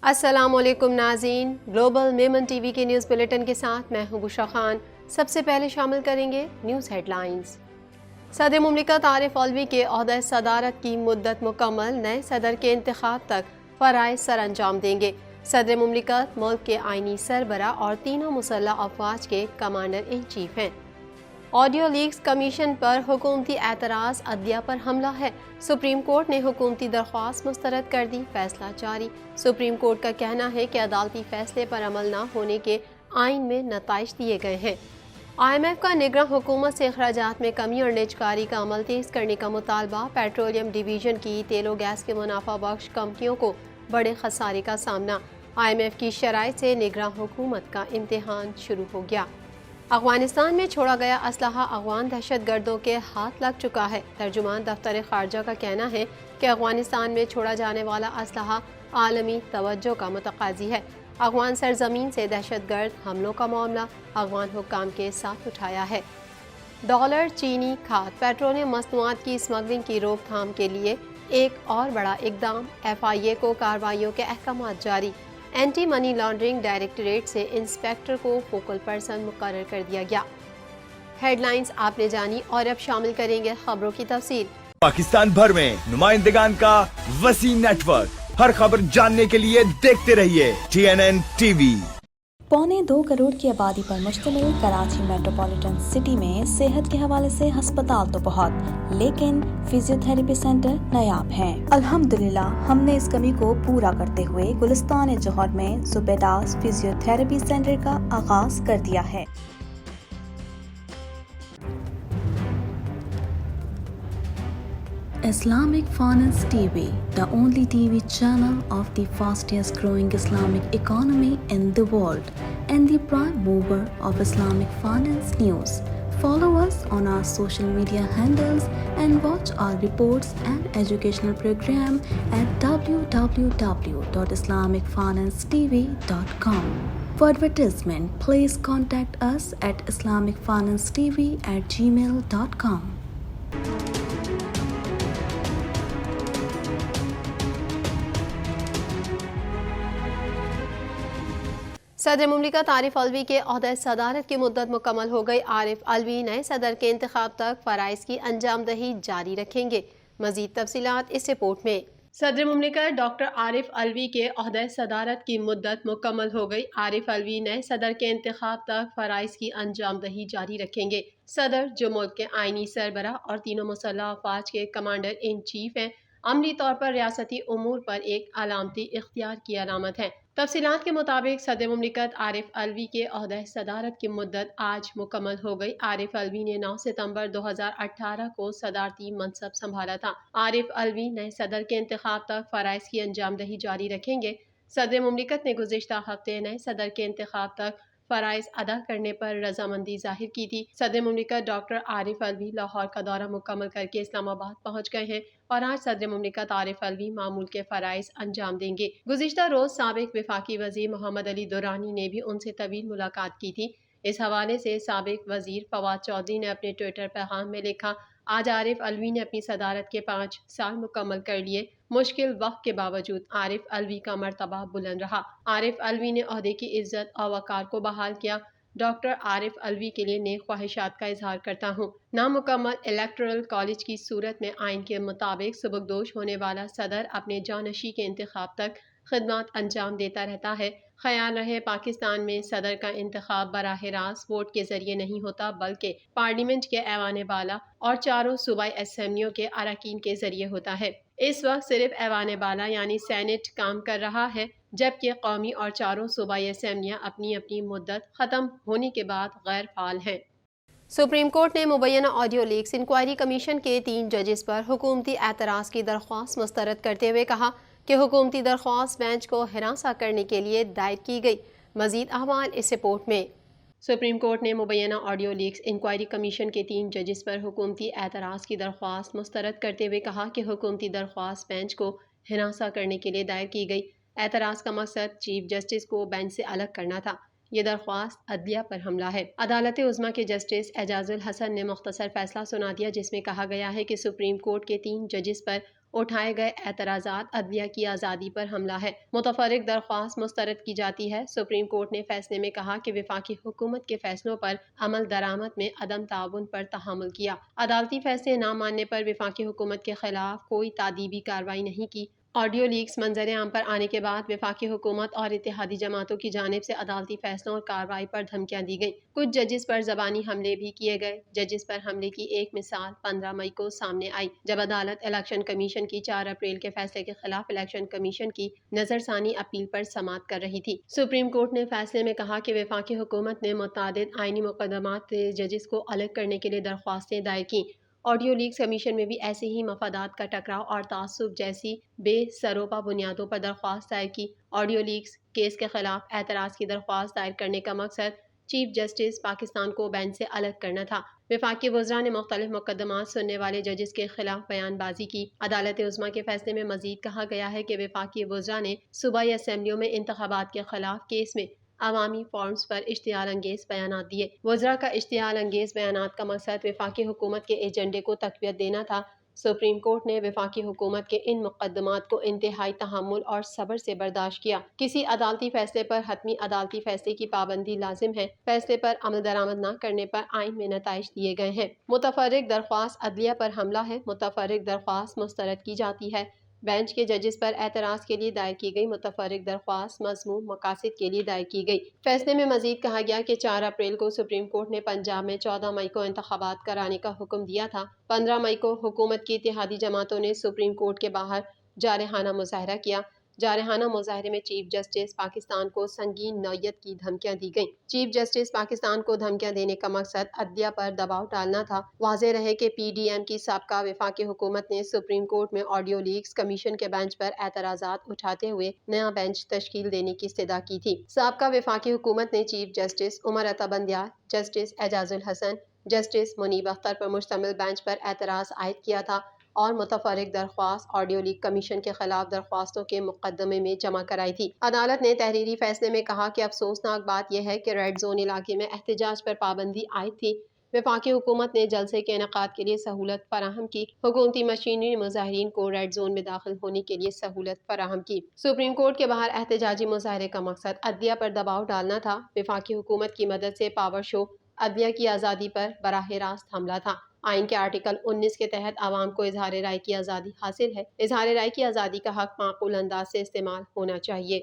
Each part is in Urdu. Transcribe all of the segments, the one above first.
السلام علیکم ناظرین، گلوبل میمن ٹی وی کے نیوز بلیٹن کے ساتھ میں ہوں بشرا خان۔ سب سے پہلے شامل کریں گے نیوز ہیڈ لائنز۔ صدر مملکت عارف علوی کے عہدہ صدارت کی مدت مکمل، نئے صدر کے انتخاب تک فرائض سر انجام دیں گے۔ صدر مملکت ملک کے آئینی سربراہ اور تینوں مسلح افواج کے کمانڈر ان چیف ہیں۔ آڈیو لیکس کمیشن پر حکومتی اعتراض، عدلیہ پر حملہ ہے۔ سپریم کورٹ نے حکومتی درخواست مسترد کر دی، فیصلہ جاری۔ سپریم کورٹ کا کہنا ہے کہ عدالتی فیصلے پر عمل نہ ہونے کے آئین میں نتائج دیے گئے ہیں۔ آئی ایم ایف کا نگراں حکومت سے اخراجات میں کمی اور نجکاری کا عمل تیز کرنے کا مطالبہ۔ پیٹرولیم ڈویژن کی تیل و گیس کے منافع بخش کمپنیوں کو بڑے خسارے کا سامنا۔ آئی ایم ایف کی شرائط سے نگراں حکومت کا امتحان شروع ہو گیا۔ افغانستان میں چھوڑا گیا اسلحہ افغان دہشت گردوں کے ہاتھ لگ چکا ہے۔ ترجمان دفتر خارجہ کا کہنا ہے کہ افغانستان میں چھوڑا جانے والا اسلحہ عالمی توجہ کا متقاضی ہے۔ افغان سرزمین سے دہشت گرد حملوں کا معاملہ افغان حکام کے ساتھ اٹھایا ہے۔ ڈالر، چینی کھاد، پیٹرولیم مصنوعات کی اسمگلنگ کی روک تھام کے لیے ایک اور بڑا اقدام۔ ایف آئی اے کو کارروائیوں کے احکامات جاری۔ اینٹی منی لانڈرنگ ڈائریکٹوریٹ سے انسپیکٹر کو فوکل پرسن مقرر کر دیا گیا۔ ہیڈ لائنز آپ نے جانی، اور اب شامل کریں گے خبروں کی تفصیل۔ پاکستان بھر میں نمائندگان کا وسیع نیٹ ورک، ہر خبر جاننے کے لیے دیکھتے رہیے TNN TV۔ 2.25 کروڑ کی آبادی پر مشتمل کراچی میٹروپولیٹن سٹی میں صحت کے حوالے سے ہسپتال تو بہت، لیکن فزیو تھراپی سینٹر نایاب ہیں۔ الحمدللہ ہم نے اس کمی کو پورا کرتے ہوئے گلستان جوہر میں زبیداس فزیو تھراپی سینٹر کا آغاز کر دیا ہے۔ Islamic Finance TV, the only TV channel of the fastest growing Islamic economy in the world and the prime mover of Islamic finance news. Follow us on our social media handles and watch our reports and educational program at www.islamicfinancetv.com. For advertisement, please contact us at islamicfinancetv@gmail.com. صدر مملکت عارف علوی کے عہدہ صدارت کی مدت مکمل ہو گئی۔ عارف علوی نئے صدر کے انتخاب تک فرائض کی انجام دہی جاری رکھیں گے۔ مزید تفصیلات اس رپورٹ میں۔ صدر مملکت ڈاکٹر عارف علوی کے عہدہ صدارت کی مدت مکمل ہو گئی۔ عارف علوی نئے صدر کے انتخاب تک فرائض کی انجام دہی جاری رکھیں گے۔ صدر، جو ملک کے آئینی سربراہ اور تینوں مسلح افواج کے کمانڈر ان چیف ہیں، عملی طور پر ریاستی امور پر ایک علامتی اختیار کی علامت ہیں۔ تفصیلات کے مطابق صدر مملکت عارف علوی کے عہدہ صدارت کی مدت آج مکمل ہو گئی۔ عارف علوی نے 9 ستمبر 2018 کو صدارتی منصب سنبھالا تھا۔ عارف علوی نئے صدر کے انتخاب تک فرائض کی انجام دہی جاری رکھیں گے۔ صدر مملکت نے گزشتہ ہفتے نئے صدر کے انتخاب تک فرائض ادا کرنے پر رضامندی ظاہر کی تھی۔ صدر مملکت ڈاکٹر عارف علوی لاہور کا دورہ مکمل کر کے اسلام آباد پہنچ گئے ہیں اور آج صدر مملکت عارف علوی معمول کے فرائض انجام دیں گے۔ گزشتہ روز سابق وفاقی وزیر محمد علی درانی نے بھی ان سے طویل ملاقات کی تھی۔ اس حوالے سے سابق وزیر فواد چودھری نے اپنے ٹویٹر پیغام میں لکھا، آج عارف علوی نے اپنی صدارت کے 5 سال مکمل کر لیے۔ مشکل وقت کے باوجود عارف علوی کا مرتبہ بلند رہا۔ عارف علوی نے عہدے کی عزت اور وقار کو بحال کیا۔ ڈاکٹر عارف علوی کے لیے نیک خواہشات کا اظہار کرتا ہوں۔ نامکمل الیکٹورل کالج کی صورت میں آئین کے مطابق سبکدوش ہونے والا صدر اپنے جانشین کے انتخاب تک خدمات انجام دیتا رہتا ہے۔ خیال رہے، پاکستان میں صدر کا انتخاب براہ راست ووٹ کے ذریعے نہیں ہوتا، بلکہ پارلیمنٹ کے ایوان بالا اور چاروں صوبائی اسمبلیوں کے اراکین کے ذریعے ہوتا ہے۔ اس وقت صرف ایوان بالا یعنی سینٹ کام کر رہا ہے، جبکہ قومی اور چاروں صوبائی اسمبلیاں اپنی اپنی مدت ختم ہونے کے بعد غیر فعال ہیں۔ سپریم کورٹ نے مبینہ آڈیو لیکس انکوائری کمیشن کے 3 ججز پر حکومتی اعتراض کی درخواست مسترد کرتے ہوئے کہا کہ حکومتی درخواست بینچ کو ہراساں کرنے کے لیے دائر کی گئی۔ مزید احوال اس رپورٹ میں۔ سپریم کورٹ نے مبینہ آڈیو لیکس انکوائری کمیشن کے 3 ججز پر حکومتی اعتراض کی درخواست مسترد کرتے ہوئے کہا کہ حکومتی درخواست بینچ کو ہراساں کرنے کے لیے دائر کی گئی۔ اعتراض کا مقصد چیف جسٹس کو بینچ سے الگ کرنا تھا۔ یہ درخواست عدلیہ پر حملہ ہے۔ عدالت عظمیٰ کے جسٹس اعجاز الحسن نے مختصر فیصلہ سنا دیا، جس میں کہا گیا ہے کہ سپریم کورٹ کے 3 ججز پر اٹھائے گئے اعتراضات عدلیہ کی آزادی پر حملہ ہے، متفرق درخواست مسترد کی جاتی ہے۔ سپریم کورٹ نے فیصلے میں کہا کہ وفاقی حکومت کے فیصلوں پر عمل درآمد میں عدم تعاون پر تحامل کیا، عدالتی فیصلے نہ ماننے پر وفاقی حکومت کے خلاف کوئی تعدیبی کارروائی نہیں کی۔ آڈیو لیکس منظر عام پر آنے کے بعد وفاقی حکومت اور اتحادی جماعتوں کی جانب سے عدالتی فیصلوں اور کارروائی پر دھمکیاں دی گئیں۔ کچھ ججز پر زبانی حملے بھی کیے گئے۔ ججز پر حملے کی ایک مثال 15 مئی کو سامنے آئی، جب عدالت الیکشن کمیشن کی 4 اپریل کے فیصلے کے خلاف الیکشن کمیشن کی نظر ثانی اپیل پر سماعت کر رہی تھی۔ سپریم کورٹ نے فیصلے میں کہا کہ وفاقی حکومت نے متعدد آئینی مقدمات سے ججز کو الگ کرنے کے لیے درخواستیں دائر کیں۔ آڈیو لیکس کمیشن میں بھی ایسے ہی مفادات کا ٹکراؤ اور تعصب جیسی بے سروپا بنیادوں پر درخواست دائر کی۔ آڈیو لیکس کیس کے خلاف اعتراض کی درخواست دائر کرنے کا مقصد چیف جسٹس پاکستان کو بینچ سے الگ کرنا تھا۔ وفاقی وزراء نے مختلف مقدمات سننے والے ججز کے خلاف بیان بازی کی۔ عدالت عظمیٰ کے فیصلے میں مزید کہا گیا ہے کہ وفاقی وزراء نے صوبائی اسمبلیوں میں انتخابات کے خلاف کیس میں عوامی فورمز پر اشتعال انگیز بیانات دیے۔ وزراء کا اشتعال انگیز بیانات کا مقصد وفاقی حکومت کے ایجنڈے کو تقویت دینا تھا۔ سپریم کورٹ نے وفاقی حکومت کے ان مقدمات کو انتہائی تحمل اور صبر سے برداشت کیا۔ کسی عدالتی فیصلے پر حتمی عدالتی فیصلے کی پابندی لازم ہے۔ فیصلے پر عمل درآمد نہ کرنے پر آئین میں نتائج دیے گئے ہیں۔ متفرق درخواست عدلیہ پر حملہ ہے، متفرق درخواست مسترد کی جاتی ہے۔ بینچ کے ججز پر اعتراض کے لیے دائر کی گئی متفرق درخواست مذموم مقاصد کے لیے دائر کی گئی۔ فیصلے میں مزید کہا گیا کہ 4 اپریل کو سپریم کورٹ نے پنجاب میں 14 مئی کو انتخابات کرانے کا حکم دیا تھا۔ 15 مئی کو حکومت کی اتحادی جماعتوں نے سپریم کورٹ کے باہر جارحانہ مظاہرہ کیا۔ جارحانہ مظاہرے میں چیف جسٹس پاکستان کو سنگین نوعیت کی دھمکیاں دی گئیں۔ چیف جسٹس پاکستان کو دھمکیاں دینے کا مقصد عدلیہ پر دباؤ ڈالنا تھا۔ واضح رہے کہ پی ڈی ایم کی سابقہ وفاقی حکومت نے سپریم کورٹ میں آڈیو لیکس کمیشن کے بینچ پر اعتراضات اٹھاتے ہوئے نیا بینچ تشکیل دینے کی استدعا کی تھی۔ سابقہ وفاقی حکومت نے chief justice Umar Ata Bandial, justice اعجاز الحسن، جسٹس منیب اختر پر مشتمل بینچ پر اعتراض عائد کیا تھا اور متفرق درخواست آڈیو لیک کمیشن کے خلاف درخواستوں کے مقدمے میں جمع کرائی تھی۔ عدالت نے تحریری فیصلے میں کہا کہ افسوسناک بات یہ ہے کہ ریڈ زون علاقے میں احتجاج پر پابندی عائد تھی۔ وفاقی حکومت نے جلسے کے انعقاد کے لیے سہولت فراہم کی۔ حکومتی مشینری نے مظاہرین کو ریڈ زون میں داخل ہونے کے لیے سہولت فراہم کی۔ سپریم کورٹ کے باہر احتجاجی مظاہرے کا مقصد عدلیہ پر دباؤ ڈالنا تھا۔ وفاقی حکومت کی مدد سے پاور شو عدلیہ کی آزادی پر براہ راست حملہ تھا۔ آئین کے آرٹیکل 19 کے تحت عوام کو اظہار رائے کی آزادی حاصل ہے۔ اظہار رائے کی آزادی کا حق معقول انداز سے استعمال ہونا چاہیے۔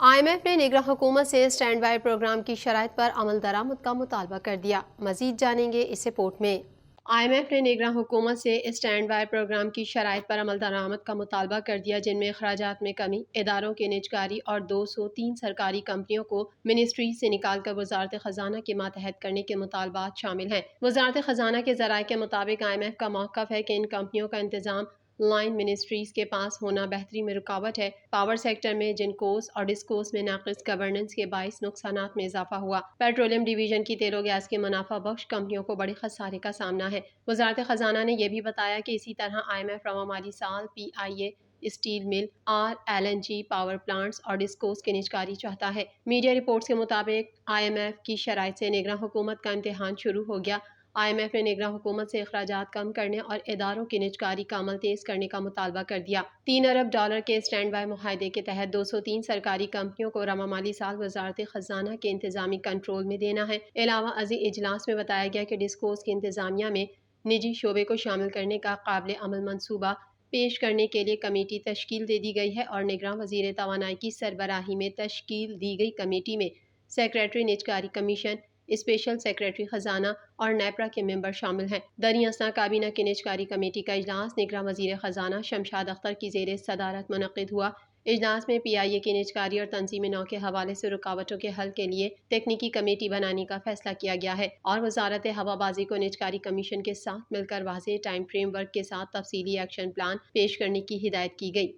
آئی ایم ایف نے نگراں حکومت سے اسٹینڈ بائی پروگرام کی شرائط پر عمل درآمد کا مطالبہ کر دیا۔ مزید جانیں گے اس رپورٹ میں۔ آئی ایم ایف نے نگراں حکومت سے اسٹینڈ بائی پروگرام کی شرائط پر عمل درآمد کا مطالبہ کر دیا، جن میں اخراجات میں کمی، اداروں کی نجکاری اور 203 سرکاری کمپنیوں کو منسٹری سے نکال کر وزارت خزانہ کے ماتحت کرنے کے مطالبات شامل ہیں۔ وزارت خزانہ کے ذرائع کے مطابق آئی ایم ایف کا موقف ہے کہ ان کمپنیوں کا انتظام لائن منسٹریز کے پاس ہونا بہتری میں رکاوٹ ہے۔ پاور سیکٹر میں جنکوز اور ڈسکوز میں ناقص گورننس کے باعث نقصانات میں اضافہ ہوا۔ پیٹرولیم ڈویژن کی تیل و گیس کے منافع بخش کمپنیوں کو بڑے خسارے کا سامنا ہے۔ وزارت خزانہ نے یہ بھی بتایا کہ اسی طرح آئی ایم ایف رواں مالی سال P I A steel mill, L N G power plants اور ڈسکوز کی نجکاری چاہتا ہے۔ میڈیا رپورٹس کے مطابق آئی ایم ایف کی شرائط سے نگراں حکومت کا امتحان شروع ہو گیا۔ آئی ایم ایف نے نگراں حکومت سے اخراجات کم کرنے اور اداروں کی نجکاری کا عمل تیز کرنے کا مطالبہ کر دیا۔ $3 ارب کے اسٹینڈ بائی معاہدے کے تحت 203 سرکاری کمپنیوں کو رواں مالی سال وزارت خزانہ کے انتظامی کنٹرول میں دینا ہے۔ علاوہ ازیں اجلاس میں بتایا گیا کہ ڈسکوز کی انتظامیہ میں نجی شعبے کو شامل کرنے کا قابل عمل منصوبہ پیش کرنے کے لیے کمیٹی تشکیل دے دی گئی ہے اور نگراں وزیر توانائی کی سربراہی میں تشکیل دی گئی کمیٹی میں سیکریٹری نجکاری کمیشن، اسپیشل سیکریٹری خزانہ اور نیپرا کے ممبر شامل ہیں۔ دریں اثنا کابینہ کی نجکاری کمیٹی کا اجلاس نگراں وزیر خزانہ شمشاد اختر کی زیر صدارت منعقد ہوا۔ اجلاس میں پی آئی اے کی نجکاری اور تنظیم نو کے حوالے سے رکاوٹوں کے حل کے لیے تکنیکی کمیٹی بنانے کا فیصلہ کیا گیا ہے اور وزارت ہوابازی کو نجکاری کمیشن کے ساتھ مل کر واضح ٹائم فریم ورک کے ساتھ تفصیلی ایکشن پلان پیش کرنے کی ہدایت کی گئی۔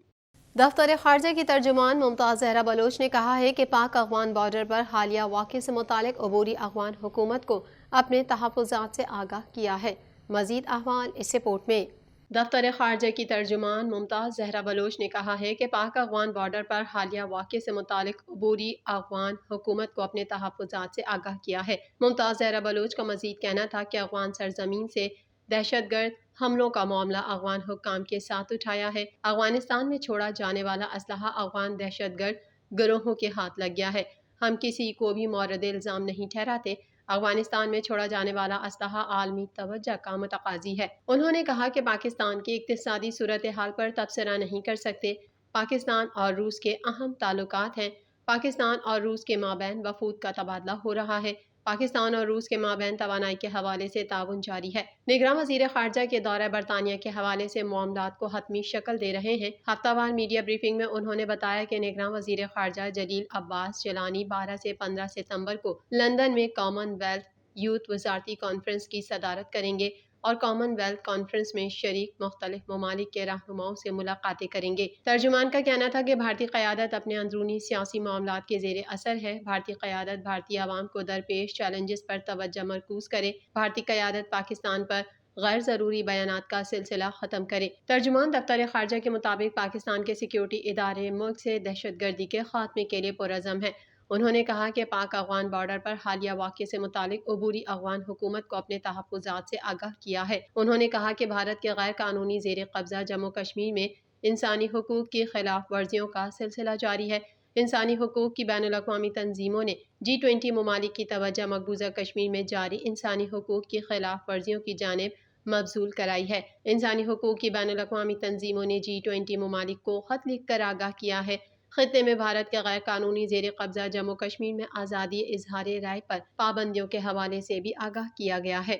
دفتر خارجہ کی ترجمان ممتاز زہرا بلوچ نے کہا ہے کہ پاک افغان بارڈر پر حالیہ واقعے سے متعلق عبوری افغان حکومت کو اپنے تحفظات سے آگاہ کیا ہے۔ مزید احوال اس رپورٹ میں۔ دفتر خارجہ کی ترجمان ممتاز زہرا بلوچ نے کہا ہے کہ پاک افغان بارڈر پر حالیہ واقعے سے متعلق عبوری افغان حکومت کو اپنے تحفظات سے آگاہ کیا ہے۔ ممتاز زہرا بلوچ کا مزید کہنا تھا کہ افغان سرزمین سے دہشت گرد حملوں کا معاملہ افغان حکام کے ساتھ اٹھایا ہے۔ افغانستان میں چھوڑا جانے والا اسلحہ افغان دہشت گرد گروہوں کے ہاتھ لگ گیا ہے۔ ہم کسی کو بھی مورد الزام نہیں ٹھہراتے۔ افغانستان میں چھوڑا جانے والا اسلحہ عالمی توجہ کا متقاضی ہے۔ انہوں نے کہا کہ پاکستان کی اقتصادی صورتحال پر تبصرہ نہیں کر سکتے۔ پاکستان اور روس کے اہم تعلقات ہیں۔ پاکستان اور روس کے مابین وفود کا تبادلہ ہو رہا ہے۔ پاکستان اور روس کے مابین توانائی کے حوالے سے تعاون جاری ہے۔ نگراں وزیر خارجہ کے دورہ برطانیہ کے حوالے سے معاملات کو حتمی شکل دے رہے ہیں۔ ہفتہ وار میڈیا بریفنگ میں انہوں نے بتایا کہ نگراں وزیر خارجہ جلیل عباس جیلانی 12 سے 15 ستمبر کو لندن میں کامن ویلتھ یوتھ وزارتی کانفرنس کی صدارت کریں گے اور کامن ویلتھ کانفرنس میں شریک مختلف ممالک کے رہنماؤں سے ملاقاتیں کریں گے۔ ترجمان کا کہنا تھا کہ بھارتی قیادت اپنے اندرونی سیاسی معاملات کے زیر اثر ہے۔ بھارتی قیادت بھارتی عوام کو درپیش چیلنجز پر توجہ مرکوز کرے۔ بھارتی قیادت پاکستان پر غیر ضروری بیانات کا سلسلہ ختم کرے۔ ترجمان دفتر خارجہ کے مطابق پاکستان کے سیکیورٹی ادارے ملک سے دہشت گردی کے خاتمے کے لیے پرعزم ہیں۔ انہوں نے کہا کہ پاک افغان بارڈر پر حالیہ واقعے سے متعلق عبوری افغان حکومت کو اپنے تحفظات سے آگاہ کیا ہے۔ انہوں نے کہا کہ بھارت کے غیر قانونی زیر قبضہ جموں کشمیر میں انسانی حقوق کی خلاف ورزیوں کا سلسلہ جاری ہے۔ انسانی حقوق کی بین الاقوامی تنظیموں نے G20 ممالک کی توجہ مقبوضہ کشمیر میں جاری انسانی حقوق کی خلاف ورزیوں کی جانب مبذول کرائی ہے۔ انسانی حقوق کی بین الاقوامی تنظیموں نے G20 ممالک کو خط لکھ کر آگاہ کیا ہے۔ خطے میں بھارت کے غیر قانونی زیر قبضہ جموں کشمیر میں آزادی اظہار رائے پر پابندیوں کے حوالے سے بھی آگاہ کیا گیا ہے۔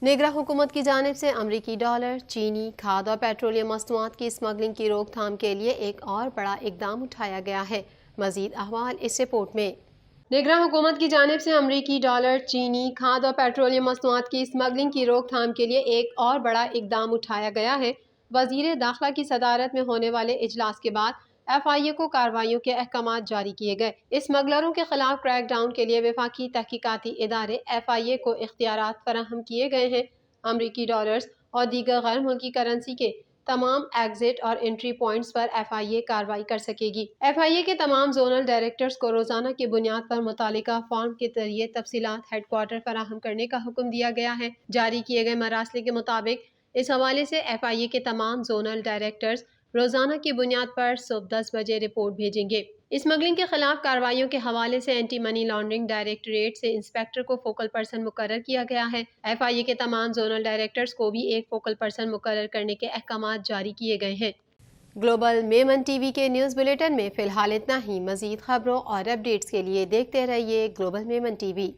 نگراں حکومت کی جانب سے امریکی ڈالر، چینی، کھاد اور پیٹرولیم مصنوعات کی اسمگلنگ کی روک تھام کے لیے ایک اور بڑا اقدام اٹھایا گیا ہے۔ مزید احوال اس رپورٹ میں۔ نگراں حکومت کی جانب سے امریکی ڈالر، چینی، کھاد اور پیٹرولیم مصنوعات کی اسمگلنگ کی روک تھام کے لیے ایک اور بڑا اقدام اٹھایا گیا ہے۔ وزیر داخلہ کی صدارت میں ہونے والے اجلاس کے بعد FIA کو کارروائیوں کے احکامات جاری کیے گئے۔ اسمگلروں کے خلاف کریک ڈاؤن کے لیے وفاقی تحقیقاتی ادارے FIA کو اختیارات فراہم کیے گئے ہیں۔ امریکی ڈالرز اور دیگر غیر ملکی کرنسی کے تمام ایگزٹ اور انٹری پوائنٹس پر FIA کارروائی کر سکے گی۔ FIA کے تمام زونل ڈائریکٹرز کو روزانہ کی بنیاد پر متعلقہ فارم کے ذریعے تفصیلات ہیڈ کوارٹر فراہم کرنے کا حکم دیا گیا ہے۔ جاری کیے گئے مراسلے کے مطابق اس حوالے سے FIA کے تمام زونل ڈائریکٹرز روزانہ کی بنیاد پر صبح 10 بجے رپورٹ بھیجیں گے۔ اسمگلنگ کے خلاف کارروائیوں کے حوالے سے اینٹی منی لانڈرنگ ڈائریکٹوریٹ سے انسپیکٹر کو فوکل پرسن مقرر کیا گیا ہے۔ FIA کے تمام زونل ڈائریکٹرز کو بھی ایک فوکل پرسن مقرر کرنے کے احکامات جاری کیے گئے ہیں۔ گلوبل میمن TV کے نیوز بلیٹن میں فی الحال اتنا ہی۔ مزید خبروں اور اپڈیٹس کے لیے دیکھتے رہیے گلوبل میمن TV۔